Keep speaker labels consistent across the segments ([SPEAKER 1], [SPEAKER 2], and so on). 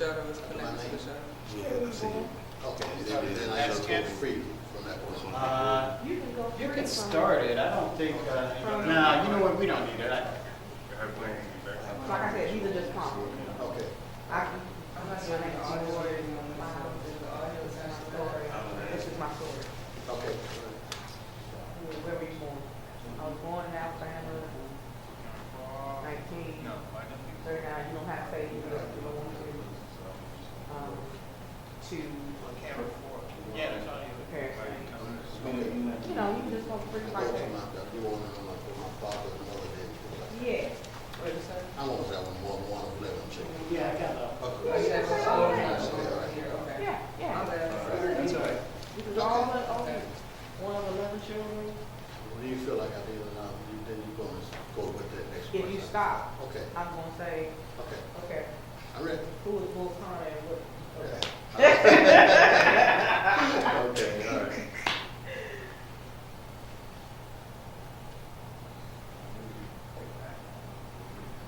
[SPEAKER 1] shuttle, it's connected to the shuttle.
[SPEAKER 2] Yeah, see. Okay, then I
[SPEAKER 3] That's
[SPEAKER 2] just go
[SPEAKER 3] Ken.
[SPEAKER 2] free from that point.
[SPEAKER 4] You can go.
[SPEAKER 3] You
[SPEAKER 4] free
[SPEAKER 3] can
[SPEAKER 4] from-
[SPEAKER 3] start it. I don't think, nah, you know what, we don't need it.
[SPEAKER 4] Like I said, these are just prompts.
[SPEAKER 2] Okay.
[SPEAKER 4] I can. My name is Leroy Miles. This is my story. This is my story.
[SPEAKER 2] Okay.
[SPEAKER 4] Where were you born? I was born in Alabama, 1939. You don't have to say you don't want to. To
[SPEAKER 3] Yeah, that's all you.
[SPEAKER 4] Paris.
[SPEAKER 2] Okay.
[SPEAKER 4] You know, you can just go free
[SPEAKER 2] I
[SPEAKER 4] like
[SPEAKER 2] go
[SPEAKER 4] that.
[SPEAKER 2] to you want to know for my father and mother did.
[SPEAKER 4] Yeah.
[SPEAKER 1] What you say?
[SPEAKER 2] I want to have one more than 11 children.
[SPEAKER 3] Yeah, I got a.
[SPEAKER 1] Oh,
[SPEAKER 2] Okay.
[SPEAKER 1] yeah, that's all right. Okay.
[SPEAKER 4] Yeah, yeah.
[SPEAKER 1] My bad.
[SPEAKER 3] That's all right.
[SPEAKER 4] This is all one of 11 children.
[SPEAKER 2] What do you feel like I did enough? Then you're going to go with that next
[SPEAKER 4] If
[SPEAKER 2] question.
[SPEAKER 4] you stop,
[SPEAKER 2] Okay.
[SPEAKER 4] I'm gonna say,
[SPEAKER 2] Okay.
[SPEAKER 4] okay,
[SPEAKER 2] I'm ready.
[SPEAKER 4] who is Bull Connor and what? Okay.
[SPEAKER 2] Okay, all right.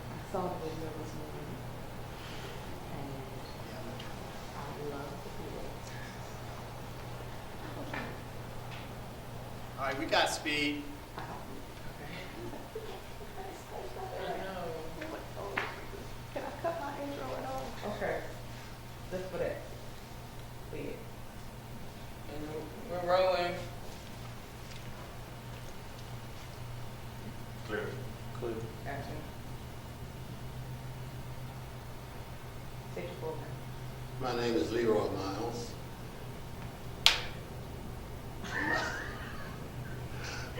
[SPEAKER 4] I saw the video this morning, and I love the video.
[SPEAKER 3] All right, we got speed.
[SPEAKER 4] Can I cut my intro at all? Okay, just for that. Yeah.
[SPEAKER 1] And we're rolling.
[SPEAKER 2] Clear.
[SPEAKER 1] Action.
[SPEAKER 4] Take your program.
[SPEAKER 2] My name is Leroy Miles.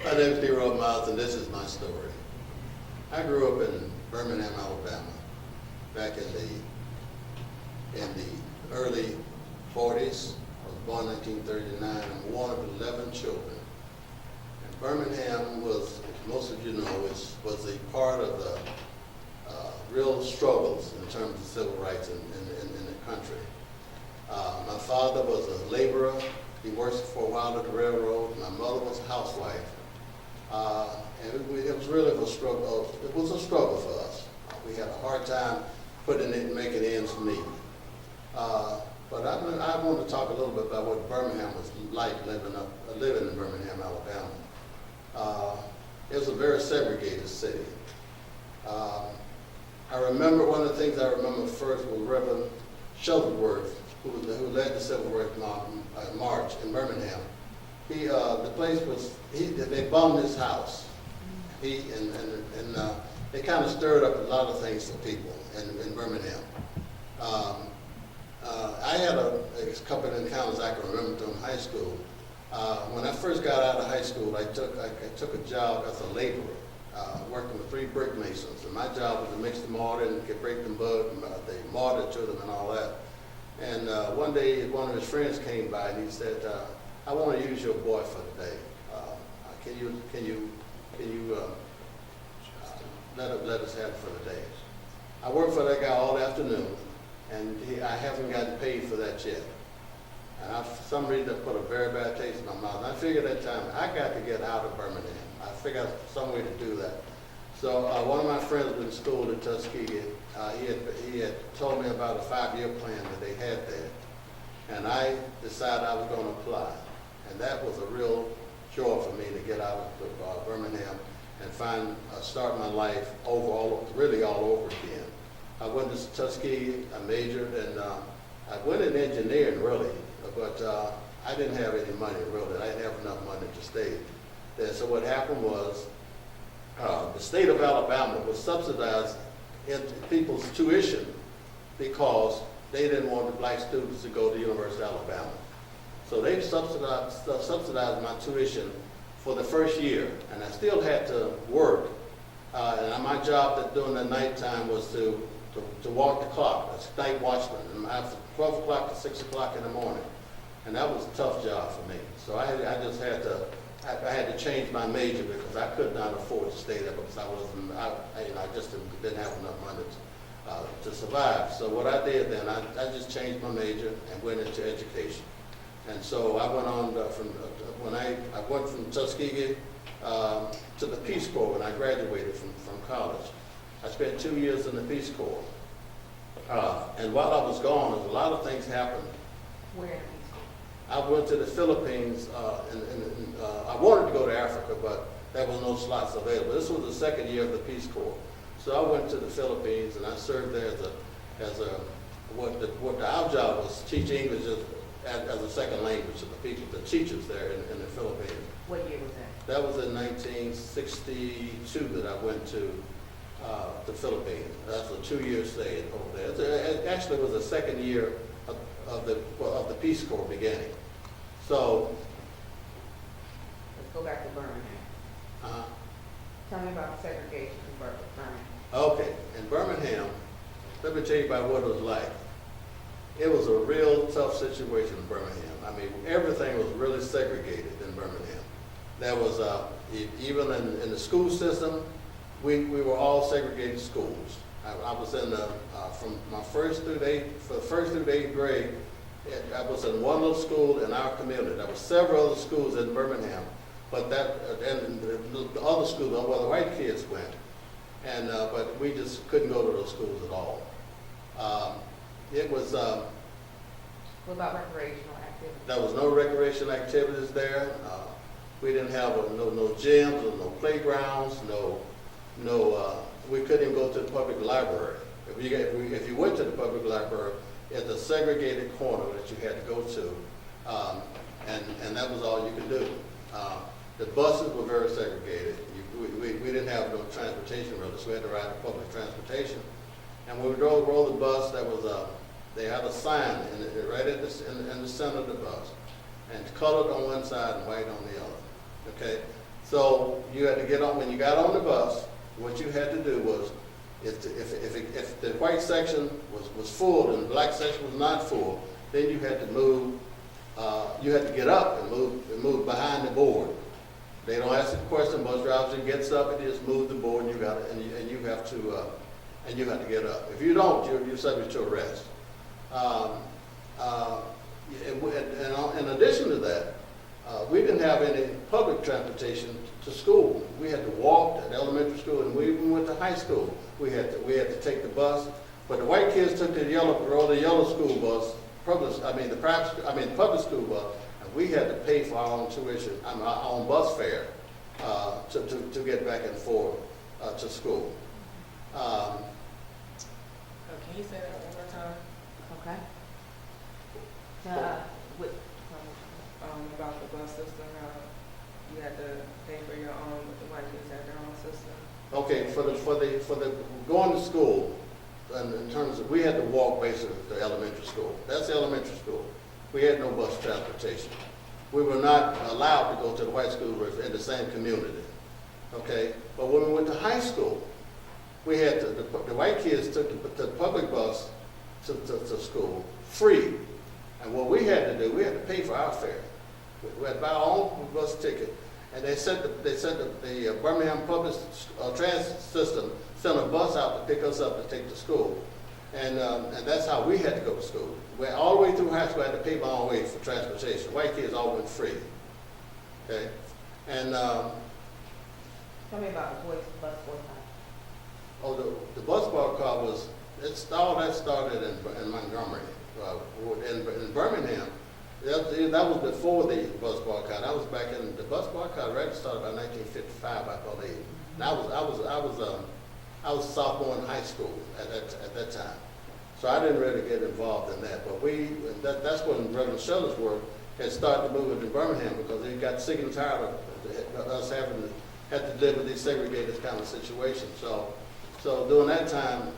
[SPEAKER 2] My name is Leroy Miles, and this is my story. I grew up in Birmingham, Alabama, back in the early 40s. I was born in 1939. I'm one of 11 children. And Birmingham was, as most of you know, was a part of the real struggles in terms of civil rights in the country. My father was a laborer. He worked for a while at the railroad. My mother was a housewife. And it was really a struggle. It was a struggle for us. We had a hard time putting it, making ends meet. But I want to talk a little bit about what Birmingham was like living in Birmingham, Alabama. It was a very segregated city. I remember one of the things I remember first was Reverend Shuttleworth, who led the Civil Rights March in Birmingham. The place was, they bombed his house. They kind of stirred up a lot of things for people in Birmingham. I had a couple of encounters I can remember during high school. When I first got out of high school, I took a job as a laborer, working with 3 brick masons. And my job was to mix the mortar and break them the mortar to them and all that. And one day, one of his friends came by and he said, I want to use your boy for today. Can you let us have it for the day? I worked for that guy all afternoon, and I haven't gotten paid for that yet. And for some reason, I put a very bad taste in my mouth. And I figured at that time, I got to get out of Birmingham. I figured out some way to do that. So one of my friends was in school in Tuskegee. He had told me about a 5-year plan that they had there. And I decided I was going to apply. And that was a real joy for me to get out of Birmingham and start my life really all over again. I went to Tuskegee, I majored, and I went in engineering really, but I didn't have any money really. I didn't have enough money to stay there. So what happened was the state of Alabama was subsidizing people's tuition because they didn't want the black students to go to the University of Alabama. So they subsidized my tuition for the first year, and I still had to work. And my job during the nighttime was to walk the clock, as night watchman, and after 12 o'clock to 6 o'clock in the morning. And that was a tough job for me. So I had to change my major because I could not afford to stay there because I just didn't have enough money to survive. So what I did then, I just changed my major and went into education. And so I went on I went from Tuskegee to the Peace Corps when I graduated from college. I spent 2 years in the Peace Corps. And while I was gone, a lot of things happened.
[SPEAKER 4] Where in the Peace Corps?
[SPEAKER 2] I went to the Philippines, I wanted to go to Africa, but there was no slots available. This was the second year of the Peace Corps. So I went to the Philippines and I served there our job was teach English as a second language to the people, the teachers there in the Philippines.
[SPEAKER 4] What year was that?
[SPEAKER 2] That was in 1962 that I went to the Philippines. That's a 2-year stay over there. It actually was the second year of the Peace Corps beginning. So,
[SPEAKER 4] Let's go back to Birmingham. Tell me about segregation in Birmingham.
[SPEAKER 2] okay, in Birmingham, let me tell you about what it was like. It was a real tough situation in Birmingham. I mean, everything was really segregated in Birmingham. There was, even in the school system, we were all segregated schools. I was in from my first through the eighth grade, I was in one little school in our community. There were several other schools in Birmingham, but and the other schools where the white kids went. And, but we just couldn't go to those schools at all. It was,
[SPEAKER 4] What about recreational activities?
[SPEAKER 2] there was no recreation activities there. We didn't have no gyms or no playgrounds, we couldn't even go to the public library. If you went to the public library, it's a segregated corner that you had to go to, and that was all you could do. The buses were very segregated. We didn't have no transportation really, so we had to ride public transportation. And when we rode the bus, they had a sign right in the center of the bus, and colored on one side and white on the other. Okay, so you had to get on. When you got on the bus, what you had to do was, if the white section was full and the black section was not full, then you had to move. You had to get up and move behind the board. They don't ask the question. Bus driver gets up and just move the board, and you have to get up. If you don't, you're subject to arrest. In addition to that, we didn't have any public transportation to school. We had to walk to elementary school, and we went to high school. We had to take the bus, but the white kids took the yellow school bus, the public school bus, and we had to pay for our own tuition, our own bus fare, to get back and forth to school.
[SPEAKER 1] Can you say that one more time?
[SPEAKER 4] Okay.
[SPEAKER 1] About the bus system, how you had to pay for your own, but the white kids had their own system.
[SPEAKER 2] Okay, for the going to school, and in terms of, we had to walk basically to elementary school. That's elementary school. We had no bus transportation. We were not allowed to go to the white school in the same community. Okay, but when we went to high school, we had the white kids took the public bus to school free, and what we had to do, we had to pay for our fare. We had to buy our own bus ticket, and they sent the Birmingham public transit system sent a bus out to pick us up to take to school, and that's how we had to go to school. All the way through high school, I had to pay my own way for transportation. White kids all went free. Okay, and
[SPEAKER 4] Tell me about the bus boycott.
[SPEAKER 2] oh, the bus boycott all that started in Montgomery, in Birmingham. That was before the bus boycott. I was back in the bus boycott. Right, started by 1955, I believe. And I was a sophomore in high school at that time, so I didn't really get involved in that. But that's when Reverend Shuttlesworth had started moving to Birmingham, because he got sick and tired of us had to live with these segregated kind of situations. So during that time,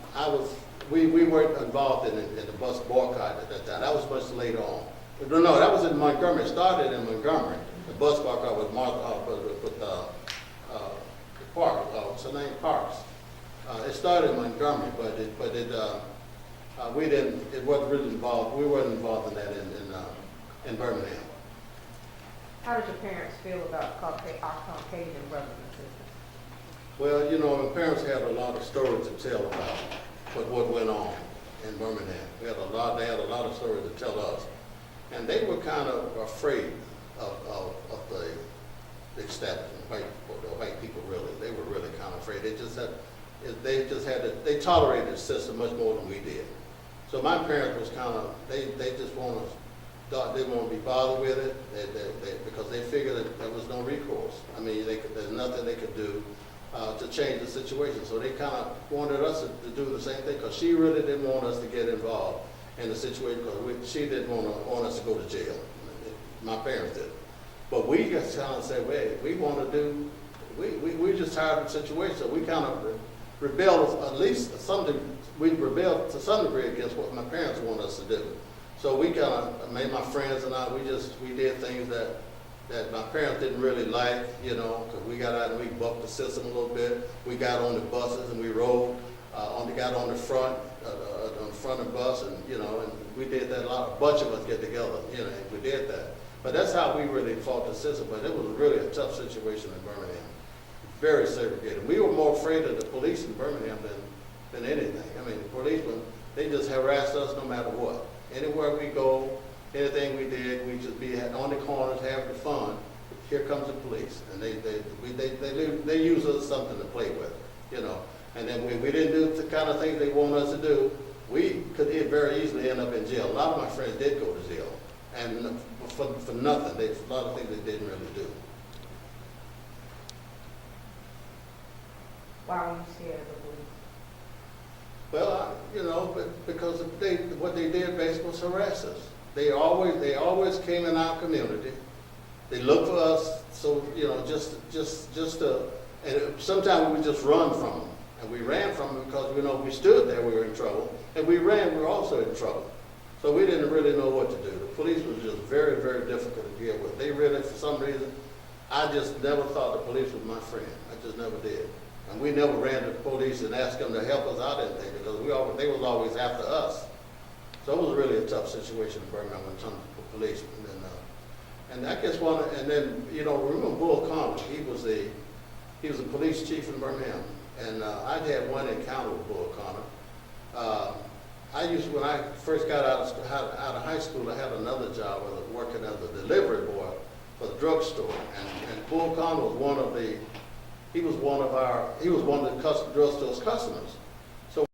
[SPEAKER 2] we weren't involved in the bus boycott at that time. That was much later on. No, that was in Montgomery. It started in Montgomery. The bus boycott was what's her name? Parks. It started in Montgomery, but we didn't. It wasn't really involved. We weren't involved in that in Birmingham.
[SPEAKER 4] How did your parents feel about our Caucasian brothers and sisters?
[SPEAKER 2] Well, my parents had a lot of stories to tell about what went on in Birmingham. They had a lot of stories to tell us. And they were kind of afraid of the establishment, white people really. They were really kind of afraid. They tolerated the system much more than we did. So my parents was kind of, they just want to, they want to be bothered with it, because they figured that there was no recourse. I mean, there's nothing they could do to change the situation. So they kind of wanted us to do the same thing, because she really didn't want us to get involved in the situation, because she didn't want us to go to jail. My parents did. But we just kind of said, wait, we want to do, we just tired of the situation. So we kind of rebelled, at least something, we rebelled to some degree against what my parents want us to do. So we kind of made, my friends and I, we did things that my parents didn't really like, you know, because we got out and we bucked the system a little bit. We got on the buses and we rode, got on the front of the bus, and, you know, and we did that a lot. A bunch of us get together, you know, and we did that. But that's how we really fought the system. But it was really a tough situation in Birmingham. Very segregated. We were more afraid of the police in Birmingham than anything. I mean, the policemen, they just harassed us no matter what. Anywhere we go, anything we did, we just be on the corners having fun. Here comes the police, and they use us as something to play with, you know. And then we didn't do the kind of things they want us to do. We could very easily end up in jail. A lot of my friends did go to jail, and for nothing. A lot of things they didn't really do.
[SPEAKER 4] Why were you scared of the police?
[SPEAKER 2] Well, you know, because what they did basically was harass us. They always came in our community. They looked for us, so, you know, just to, and sometimes we would just run from them. And we ran from them because, you know, we stood there, we were in trouble. And we ran, we were also in trouble. So we didn't really know what to do. The police was just very, very difficult to deal with. They really, for some reason, I just never thought the police was my friend. I just never did. And we never ran to the police and asked them to help us out in anything, because they was always after us. So it was really a tough situation in Birmingham when it comes to police. And I guess and then, you know, remember Bull Connor? He was a police chief in Birmingham. And I'd had one encounter with Bull Connor. When I first got out of high school, I had another job. I was working as a delivery boy for the drugstore. And Bull Connor was one of the drugstore's customers. So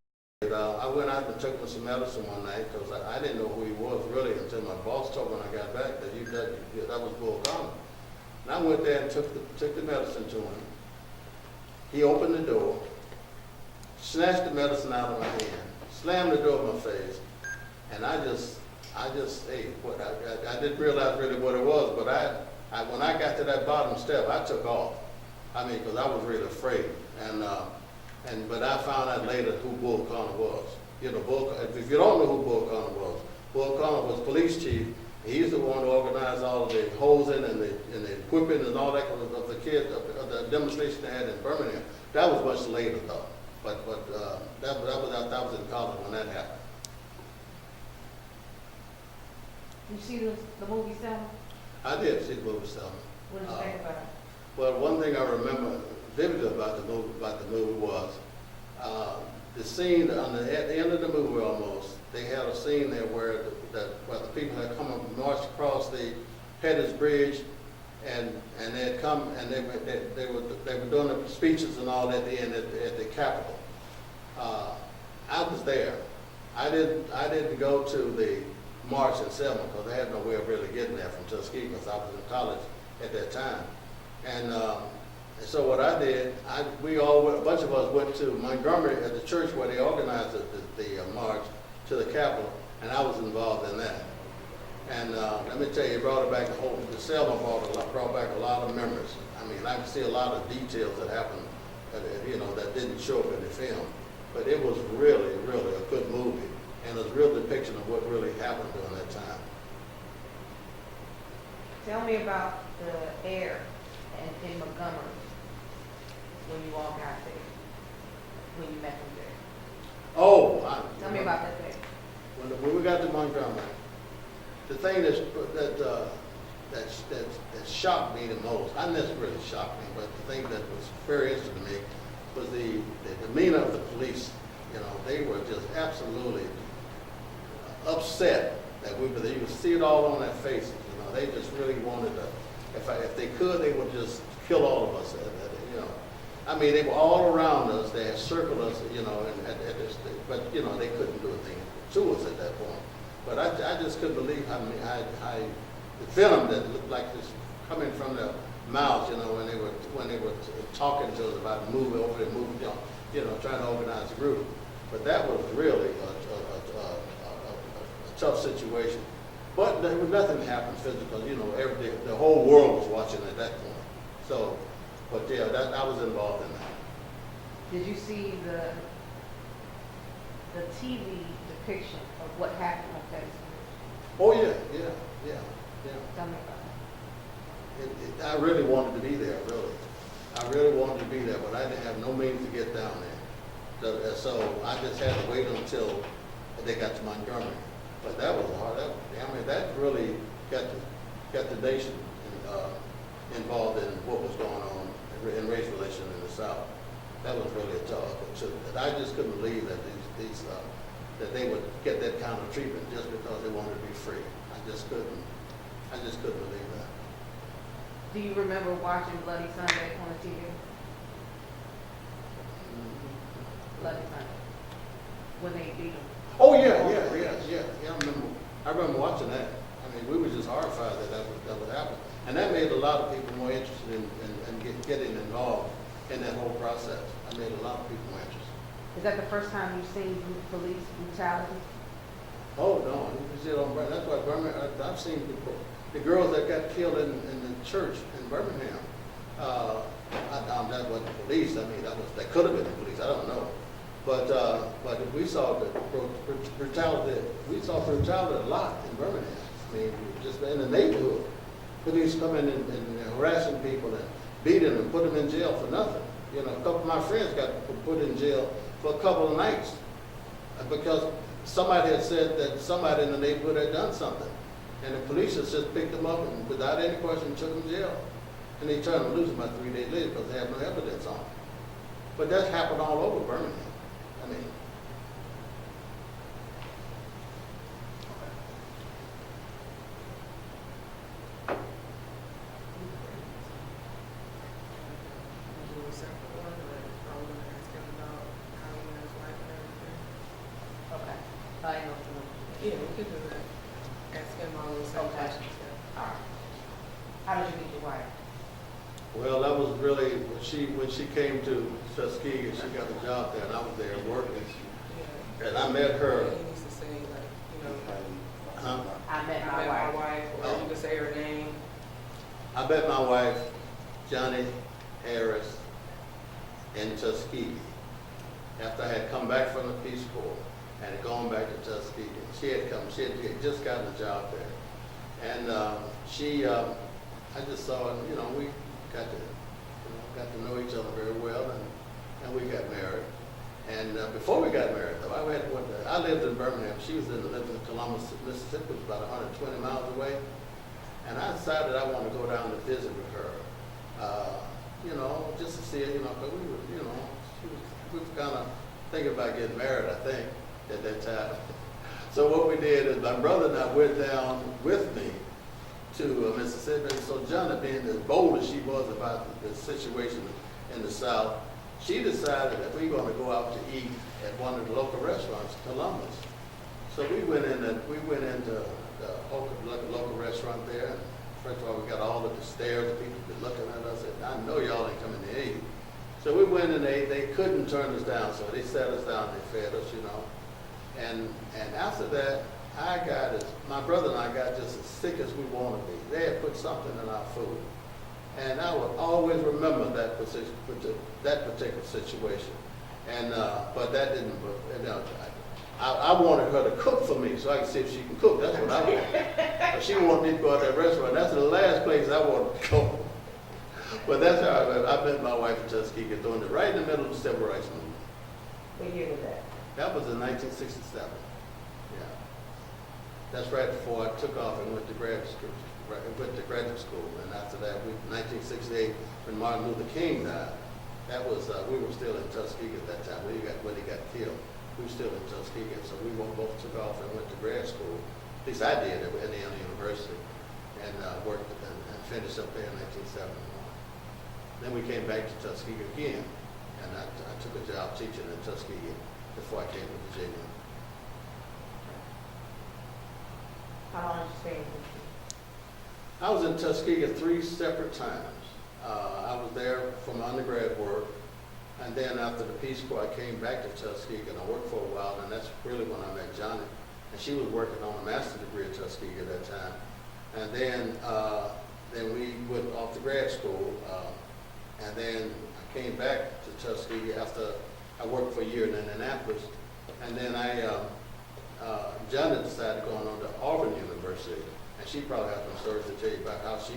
[SPEAKER 2] I went out and took him some medicine one night, because I didn't know who he was really until my boss told me when I got back that was Bull Connor. And I went there and took the medicine to him. He opened the door, snatched the medicine out of my hand, slammed the door in my face, and I didn't realize really what it was, but when I got to that bottom step, I took off. I mean, because I was really afraid, but I found out later who Bull Connor was. You know, if you don't know who Bull Connor was police chief. He's the one who organized all of the hosing and the equipping and all that of the kids, of the demonstration they had in Birmingham. That was much later though. But that was in college when that happened.
[SPEAKER 4] You see the movie Selma?
[SPEAKER 2] I did see the movie Selma.
[SPEAKER 4] What did you think about it?
[SPEAKER 2] Well, one thing I remember vividly about the movie was the scene at the end of the movie almost. They had a scene there where the people had come and marched across the Pettus Bridge, and they had come and they were doing the speeches and all at the end at the Capitol. I was there. I didn't go to the march in Selma because I had no way of really getting there from Tuskegee, because I was in college at that time. And so what I did, a bunch of us went to Montgomery at the church where they organized the march to the Capitol, and I was involved in that. And let me tell you, it brought it back the Selma brought back a lot of memories. I mean, I can see a lot of details that happened, that didn't show up in the film. But it was really, really a good movie, and it was a real depiction of what really happened during that time.
[SPEAKER 4] Tell me about the air in Montgomery when you all got there, when you met them there.
[SPEAKER 2] Oh,
[SPEAKER 4] Tell me about that day.
[SPEAKER 2] When we got to Montgomery, the thing that shocked me the most, not necessarily shocked me, but the thing that was very interesting to me was the demeanor of the police. You know, they were just absolutely upset that we were there. You could see it all on their faces. You know, they just really wanted to, if they could, they would just kill all of us. I mean, they were all around us. They had circled us, but they couldn't do a thing to us at that point. But I just couldn't believe how many, the film that looked like this coming from their mouths, you know, when they were talking to us about a movie over there, movie, you know, trying to organize a group. But that was really a tough situation. But there was nothing happened physical, you know, the whole world was watching at that point. So, but yeah, I was involved in that.
[SPEAKER 4] Did you see the TV depiction of what happened on Facebook?
[SPEAKER 2] Oh, yeah.
[SPEAKER 4] Tell me about
[SPEAKER 2] I really wanted to be there, really. I really wanted to be there, but I didn't have no means to get down there. So I just had to wait until they got to Montgomery. But that was hard. That really got the nation involved in what was going on in race relations in the South. That was really a tough one. I just couldn't believe that that they would get that kind of treatment just because they wanted to be free. I just couldn't believe that.
[SPEAKER 4] Do you remember watching Bloody Sunday on the TV? Bloody Sunday, when they beat him.
[SPEAKER 2] Oh yeah. I remember watching that. I mean, we were just horrified that would happen, and that made a lot of people more interested in getting involved in that whole process. I made a lot of people more interested.
[SPEAKER 4] Is that the first time you've seen police brutality?
[SPEAKER 2] Oh no, you see it on Birmingham. That's why Birmingham. I've seen the girls that got killed in the church in Birmingham. That wasn't the police. I mean, that could have been the police. I don't know. But we saw the brutality. We saw brutality a lot in Birmingham. I mean, just in the neighborhood, police coming and harassing people and beating them, put them in jail for nothing. You know, a couple of my friends got put in jail for a couple of nights because somebody had said that somebody in the neighborhood had done something, and the police just picked them up and without any question took them to jail, and they turned them loose about 3 days later because they had no evidence on them. But that happened all over Birmingham. I mean,
[SPEAKER 1] Do a separate one, but I was gonna ask him about how he and his wife and everything.
[SPEAKER 4] Okay. I know what you want.
[SPEAKER 1] Yeah, we could do that. Ask him all those same
[SPEAKER 4] Okay.
[SPEAKER 1] questions. Yeah.
[SPEAKER 4] All right. How did you meet your wife?
[SPEAKER 2] well, that was really when she came to Tuskegee. She got a job there, and I was there working,
[SPEAKER 1] Yeah.
[SPEAKER 2] and I met her.
[SPEAKER 1] He needs to say, like, you know,
[SPEAKER 2] Huh?
[SPEAKER 4] I met
[SPEAKER 1] I
[SPEAKER 4] my
[SPEAKER 1] met
[SPEAKER 4] wife.
[SPEAKER 1] my wife, or you can say her name.
[SPEAKER 2] I met my wife, Johnny Harris, in Tuskegee. After I had come back from the Peace Corps and had gone back to Tuskegee, she had just gotten a job there, and I just saw, you know, we got to know each other very well, and we got married. And before we got married, though, I lived in Birmingham. She lived in Columbus, Mississippi, which was about 120 miles away. And I decided I wanted to go down to visit with her, you know, just to see her, you know, because we were, you know, we were kind of thinking about getting married, I think, at that time. So what we did is my brother and I went down with me to Mississippi. And so Johnny, being as bold as she was about the situation in the South, she decided that we were going to go out to eat at one of the local restaurants in Columbus. So we went into the local restaurant there. And first of all, we got all of the stares of people been looking at us, and I know y'all ain't coming to eat. So we went and they couldn't turn us down, so they sat us down, they fed us, you know. And after that, my brother and I got just as sick as we want to be. They had put something in our food. And I would always remember that particular situation. And but that didn't, you know, I wanted her to cook for me so I could see if she can cook. That's what I wanted. But she wanted me to go to that restaurant. That's the last place I wanted to go. But that's how I met my wife in Tuskegee, doing it right in the middle of the Civil Rights Movement.
[SPEAKER 4] What year was that?
[SPEAKER 2] That was in 1967. Yeah. That's right before I took off and went to graduate school. And after that, 1968, when Martin Luther King died, that was we were still in Tuskegee at that time. When he got killed, we were still in Tuskegee. So we both took off and went to grad school. At least I did at Indiana University, and worked and finished up there in 1971. Then we came back to Tuskegee again, and I took a job teaching in Tuskegee before I came to Virginia.
[SPEAKER 4] How long did you stay in Tuskegee?
[SPEAKER 2] I was in Tuskegee 3 separate times. I was there for my undergrad work, and then after the Peace Corps, I came back to Tuskegee and I worked for a while, and that's really when I met Johnny. And she was working on a master's degree at Tuskegee at that time. And then we went off to grad school, and then I came back to Tuskegee after I worked for a year in Indianapolis. And then Johnny decided going on to Auburn University. And she probably has some stories to tell you about how she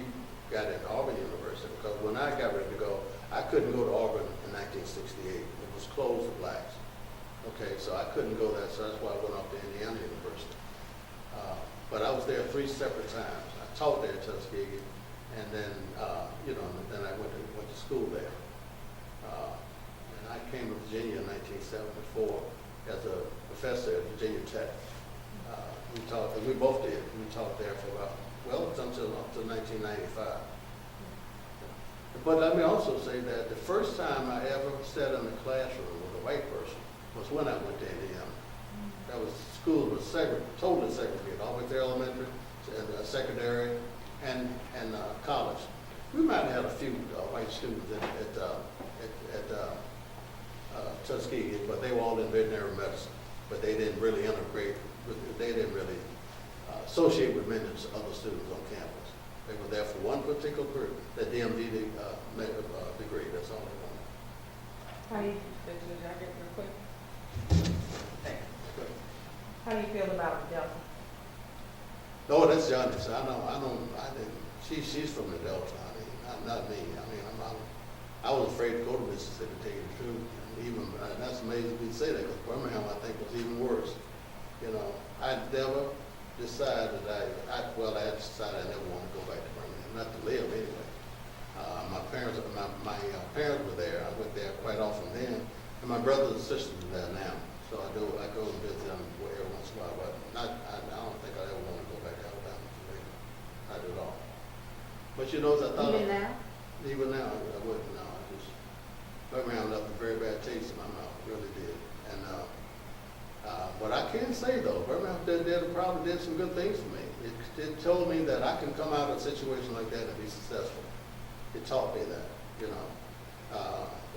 [SPEAKER 2] got into Auburn University. Because when I got ready to go, I couldn't go to Auburn in 1968. It was closed for blacks. Okay, so I couldn't go there, so that's why I went off to Indiana University. But I was there 3 separate times. I taught there at Tuskegee, and then, then I went to school there. And I came to Virginia in 1974 as a professor at Virginia Tech. We both did. We taught there for about, up to 1995. But let me also say that the first time I ever sat in a classroom with a white person was when I went to Indiana. That was, school was totally segregated, all the way to elementary, and secondary, and college. We might have had a few white students at Tuskegee, but they were all in veterinary medicine. But they didn't really integrate, they didn't really associate with many other students on campus. They were there for one particular group, the DMD degree, that's all they wanted.
[SPEAKER 4] How do you,
[SPEAKER 1] Did your jacket real quick?
[SPEAKER 4] how do you feel about Delta?
[SPEAKER 2] No, that's Johnny's. I didn't, she's from the Delta, I mean, not me. I mean, I was afraid to go to Mississippi, to tell you the truth. And that's amazing we say that, because Birmingham, I think, was even worse. You know, I never decided I had decided I never want to go back to Birmingham, not to live anyway. My parents were there. I went there quite often then, and my brothers and sisters are there now. So I go and visit them every once in a while, but I don't think I ever want to go back to Alabama to live, not at all. But you know, as I thought,
[SPEAKER 4] Even now?
[SPEAKER 2] I wouldn't. No, Birmingham left a very bad taste in my mouth, really did. And what I can say though, Birmingham probably did some good things for me. It told me that I can come out of a situation like that and be successful. It taught me that, you know.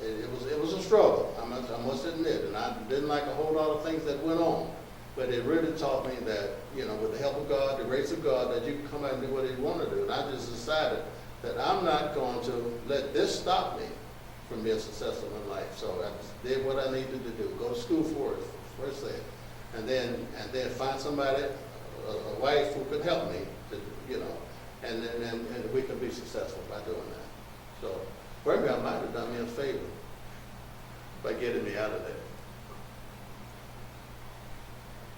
[SPEAKER 2] It was a struggle, I must admit, and I didn't like a whole lot of things that went on. But it really taught me that, you know, with the help of God, the grace of God, that you can come out and do what you want to do. And I just decided that I'm not going to let this stop me from being successful in life. So I did what I needed to do. Go to school first thing, and then find somebody, a wife who could help me, to, you know, and we could be successful by doing that. So Birmingham might have done me a favor by getting me out of there.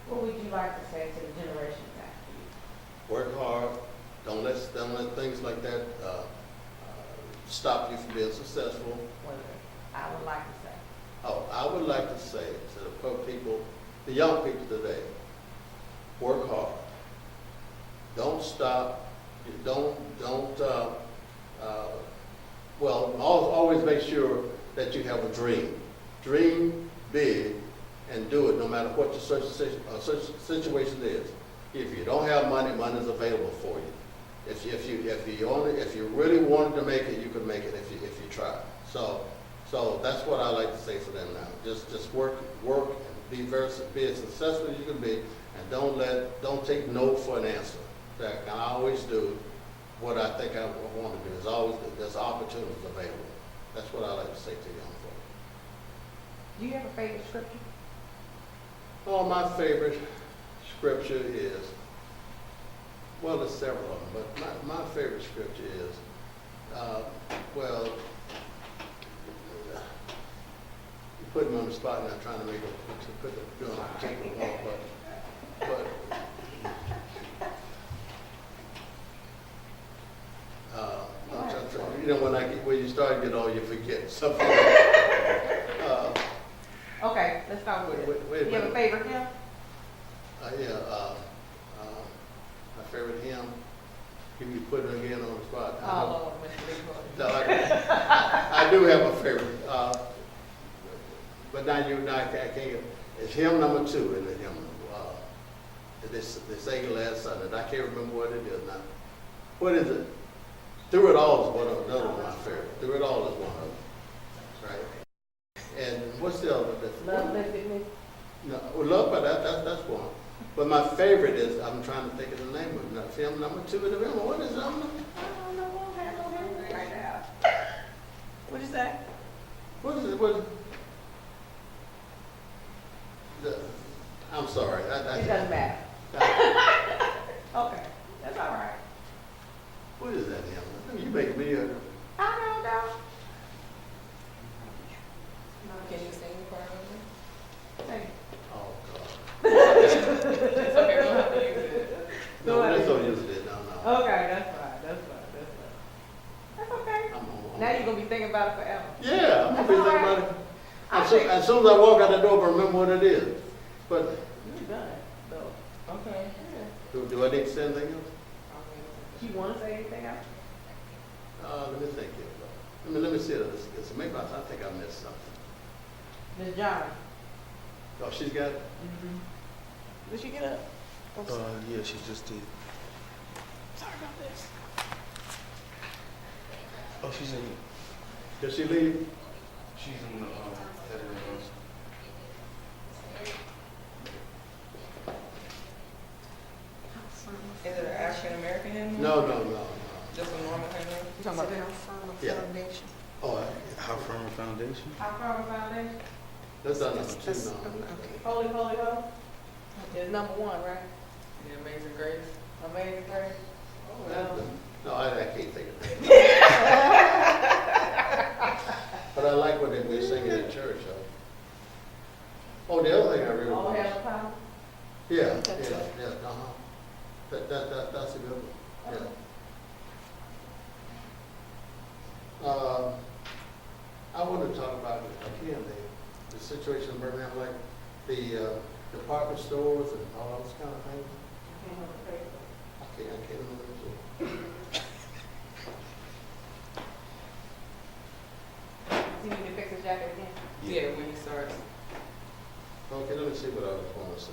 [SPEAKER 4] What would you like to say to the generations after you?
[SPEAKER 2] Work hard. Don't let things like that stop you from being successful.
[SPEAKER 4] What I would like to say.
[SPEAKER 2] Oh, I would like to say to the people, the young people today, work hard. Don't stop. Always make sure that you have a dream. Dream big and do it no matter what your situation is. If you don't have money, money is available for you. If you really wanted to make it, you could make it if you try. So that's what I like to say for them now. Just work and be as successful as you can be, and don't take no for an answer. That I always do what I think I want to do. There's opportunities available. That's what I like to say to young folks.
[SPEAKER 4] Do you have a favorite scripture?
[SPEAKER 2] Oh, my favorite scripture is, well, there's several of them, but my favorite scripture is, you put me on the spot now, trying to make take them off, but you know, when you start to get old, you forget something.
[SPEAKER 4] Okay, let's start with it.
[SPEAKER 2] Wait a
[SPEAKER 4] You have a
[SPEAKER 2] minute.
[SPEAKER 4] favorite hymn?
[SPEAKER 2] My favorite hymn. You put it again on the spot.
[SPEAKER 4] Oh, Lord, Mr.
[SPEAKER 2] No, I do have a favorite, but now I can't. It's hymn number 2 in the hymn. They sang last Sunday, and I can't remember what it is now. What is it? Through It All is another one of my favorite. Through It All is one of them, right? And what's the other?
[SPEAKER 4] Love lifted me.
[SPEAKER 2] No, well, Love, but that's one. But my favorite is, I'm trying to think of the name of it. Now, film number 2 in the film. What is it?
[SPEAKER 4] I don't know, we'll have no memory right now. What'd you say?
[SPEAKER 2] What is it? What is it? I'm sorry.
[SPEAKER 4] It doesn't matter. Okay, that's all right.
[SPEAKER 2] What is that, Emma? You make me a...
[SPEAKER 4] I don't know.
[SPEAKER 1] Can you sing part of it?
[SPEAKER 4] Hey.
[SPEAKER 2] Oh, God.
[SPEAKER 1] It's okay, we don't have to use it.
[SPEAKER 2] No, let's don't use it. No.
[SPEAKER 4] Okay, that's fine. That's okay. Now you're gonna be thinking about it forever.
[SPEAKER 2] Yeah, I'm gonna be thinking about it.
[SPEAKER 4] I
[SPEAKER 2] As
[SPEAKER 4] think-
[SPEAKER 2] soon as I walk out the door, I remember what it is. But
[SPEAKER 4] You're done, though.
[SPEAKER 1] Okay.
[SPEAKER 2] do I need to say anything else?
[SPEAKER 4] You wanna say anything else?
[SPEAKER 2] Let me think here. Let me see this. Maybe I think I missed something.
[SPEAKER 4] Ms. Johnson.
[SPEAKER 2] Oh, she's got it?
[SPEAKER 4] Did she get up?
[SPEAKER 5] Yeah, she just did.
[SPEAKER 4] Sorry about this.
[SPEAKER 5] Oh, she's in.
[SPEAKER 2] Did she leave?
[SPEAKER 5] She's in the header.
[SPEAKER 1] Is it an African American hymn?
[SPEAKER 2] No.
[SPEAKER 1] Just a normal hymn?
[SPEAKER 4] You talking about
[SPEAKER 2] Yeah. Oh,
[SPEAKER 5] How firm a foundation?
[SPEAKER 4] How far foundation?
[SPEAKER 2] that's not number 2, no.
[SPEAKER 4] Holy, holy, holy. It's number 1, right?
[SPEAKER 1] The Amazing Grace.
[SPEAKER 4] Amazing grace.
[SPEAKER 2] No, I can't think of that. But I like what they were singing in church. Oh, the other thing I really
[SPEAKER 4] All
[SPEAKER 2] want.
[SPEAKER 4] hail power.
[SPEAKER 2] Yeah, uh-huh. That's a good one, yeah. I want to talk about, again, the situation in Birmingham, like the department stores and all those kind of things. I can't remember.
[SPEAKER 4] You need to fix his jacket again.
[SPEAKER 1] Yeah, when he starts,
[SPEAKER 2] Okay, let me see what I was going to say.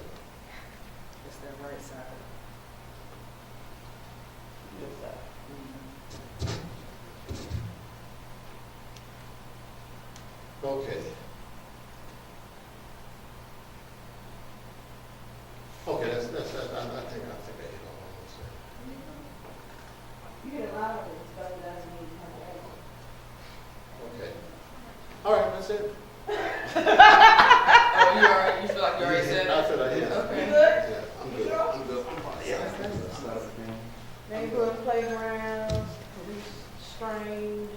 [SPEAKER 1] it's that right side.
[SPEAKER 4] Good stuff.
[SPEAKER 2] Okay. Okay, that's, I think I hit all I want to say.
[SPEAKER 4] You get a lot of it, but it doesn't mean
[SPEAKER 2] Okay. All right, that's it.
[SPEAKER 1] Oh, you already, you feel like you already said
[SPEAKER 2] I
[SPEAKER 1] it?
[SPEAKER 2] said I hit.
[SPEAKER 1] Okay.
[SPEAKER 2] Yeah, I'm good.
[SPEAKER 4] neighborhood playgrounds, restrained,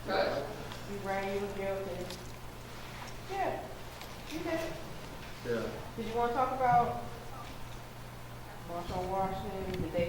[SPEAKER 1] Right.
[SPEAKER 4] you ran, you was guilty. Yeah, you did.
[SPEAKER 2] Yeah.
[SPEAKER 4] Did you want to talk about Marshall Washington, did they